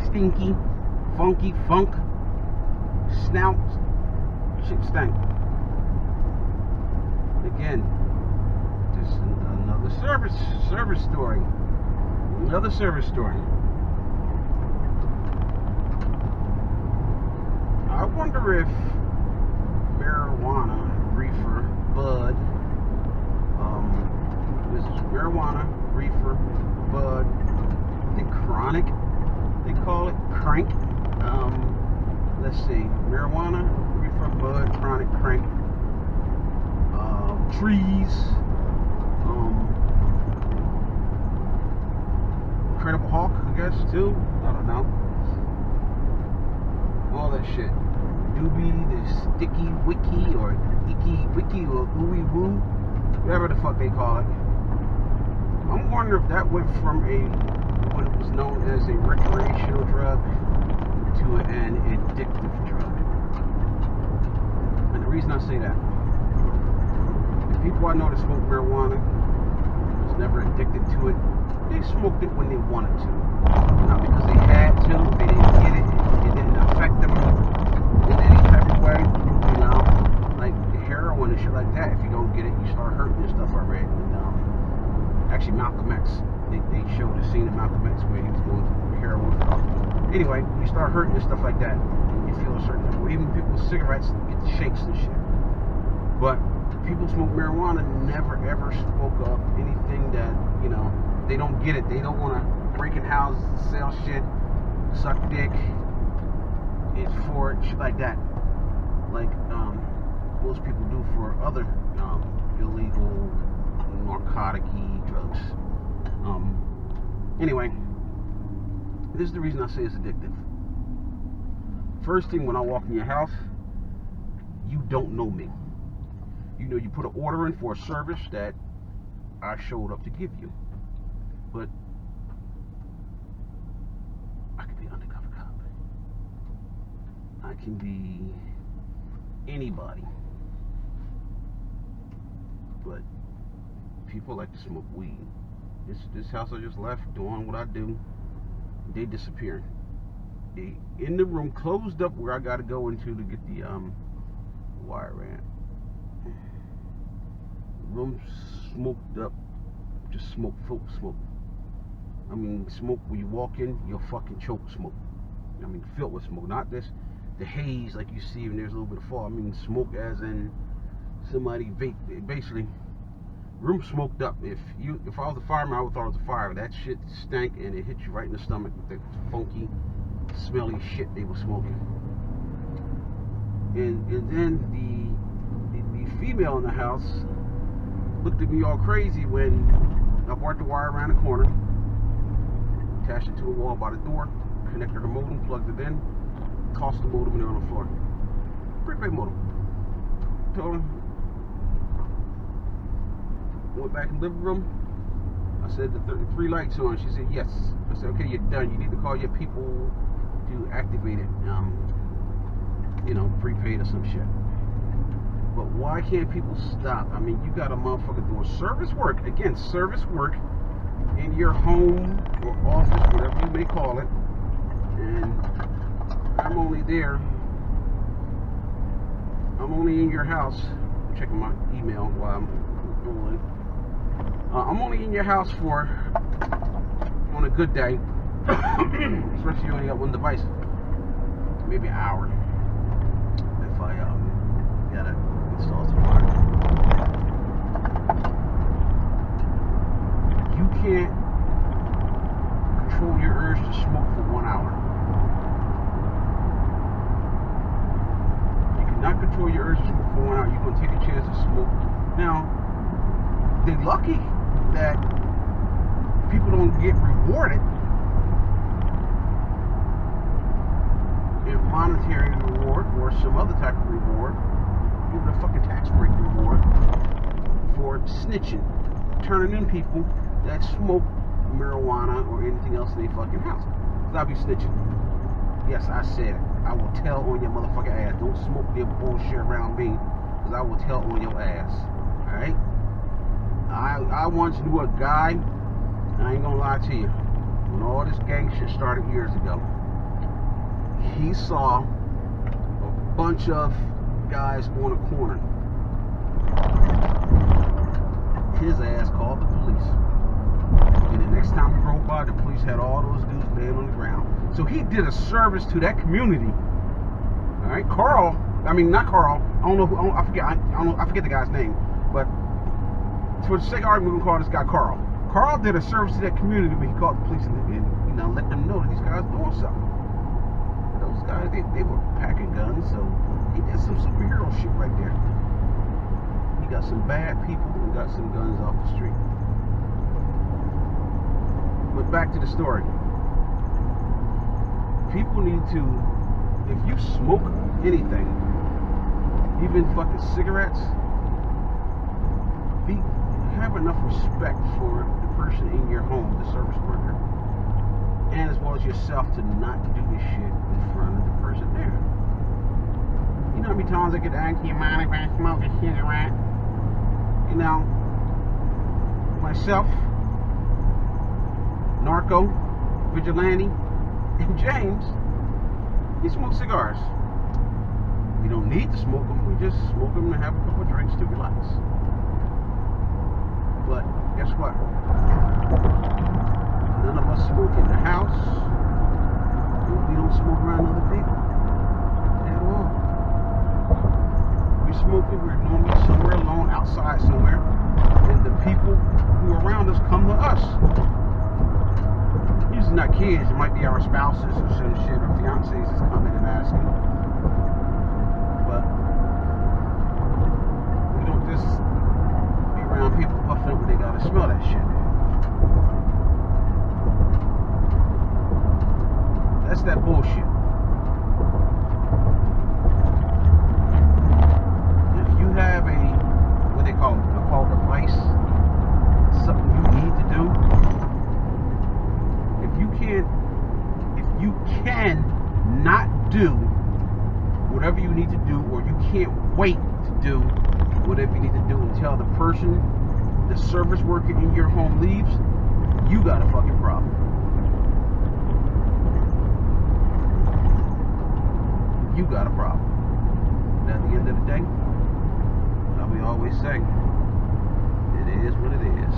stinky, funky, funk, snout, shit stank. Again, just another service story. Another service story. I wonder if marijuana, reefer, bud, this is marijuana, reefer, bud, I think chronic, they call it, crank. Let's see, marijuana, reefer, bud, chronic, crank, trees, Incredible Hulk, I guess, too. I don't know. All that shit. Doobie, the sticky wiki, or icky wiki, or ooey woo, whatever the fuck they call it. I'm wondering if that went from what it was known as a recreational drug to an addictive drug. And the reason I say that, the people I know that smoke marijuana was never addicted to it. They smoked it when they wanted to, not because they had to. They didn't get it. It didn't affect them in any type of way. You know, like heroin and shit like that. If you don't get it, you start hurting and stuff. I read. And actually, Malcolm X. They showed the scene of Malcolm X where he was going through heroin. Anyway, you start hurting and stuff like that. You feel a certain way. Even people with cigarettes get the shakes and shit. But people smoke marijuana never ever spoke of anything that, you know, they don't get it. They don't want to break in houses, sell shit, suck dick. It's for shit like that. Like most people do for other illegal, narcotic-y drugs. Anyway, this is the reason I say it's addictive. First thing, when I walk in your house, you don't know me. You know, you put an order in for a service that I showed up to give you. But I can be an undercover cop. I can be anybody. But people like to smoke weed. This house I just left, doing what I do, they disappearing. They in the room, closed up, where I got to go into to get the wire ran. Room smoked up, just smoke, smoke. I mean, smoke when you walk in, you'll fucking choke smoke. I mean, filled with smoke, not this, the haze like you see when there's a little bit of fog. I mean, smoke as in somebody vape. Basically, room smoked up. If I was a fireman, I would have thought it was a fire. That shit stank, and it hit you right in the stomach with that funky, smelly shit they were smoking. And then the female in the house looked at me all crazy when I brought the wire around the corner, attached it to a wall by the door, connected the modem, plugged it in, tossed the modem in there on the floor. Prepaid modem. Told her. Went back in the living room. I said, the 3 lights on. She said, yes. I said, okay, you're done. You need to call your people to activate it. You know, prepaid or some shit. But why can't people stop? I mean, you got a motherfucker doing service work. Again, service work in your home or office, whatever you may call it. And I'm only there. I'm only in your house. I'm checking my email while I'm rolling. I'm only in your house for, on a good day, especially you only got one device, maybe an hour. If I gotta install some wire. You can't control your urge to smoke for 1 hour. You cannot control your urge to smoke for 1 hour. You're gonna take a chance to smoke. Now, they're lucky that people don't get rewarded in monetary reward or some other type of reward, even a fucking tax break reward for snitching, turning in people that smoke marijuana or anything else in their fucking house. Because I'll be snitching. Yes, I said it. I will tell on your motherfucking ass. Don't smoke their bullshit around me, because I will tell on your ass. Alright? I once knew a guy, and I ain't gonna lie to you, when all this gang shit started years ago, he saw a bunch of guys on a corner. His ass called the police. And the next time we drove by, the police had all those dudes laying on the ground. So he did a service to that community. All right, Carl. I mean, not Carl. I don't know who. I forget. I forget the guy's name. But for the sake of argument, we're gonna call this guy Carl. Carl did a service to that community when he called the police and let them know that these guys doing something. Those guys, they were packing guns, so he did some superhero shit right there. He got some bad people and got some guns off the street. But back to the story. People need to, if you smoke anything, even fucking cigarettes, have enough respect for the person in your home, the service worker, and as well as yourself, to not do this shit in front of the person there. You know how many times I get angry, man, if I smoke a cigarette? You know, myself, Narco, Vigilante, and James, we smoke cigars. We don't need to smoke them, we just smoke them and have a couple of drinks to relax. But guess what? None of us smoke in the house. We don't smoke around other people at all. We smoke it, we're normally somewhere alone, outside somewhere, and the people who are around us come to us. Usually not kids, it might be our spouses or some shit, or fiancés that's coming and asking. But we don't just be around people puffing up when they gotta smell that shit. That's that bullshit. If you have what they call a vice, something you need to do, if you can not do whatever you need to do, or you can't wait to do whatever you need to do until the person, the service worker in your home leaves, you got a fucking problem. You got a problem. And at the end of the day, like we always say, it is what it is.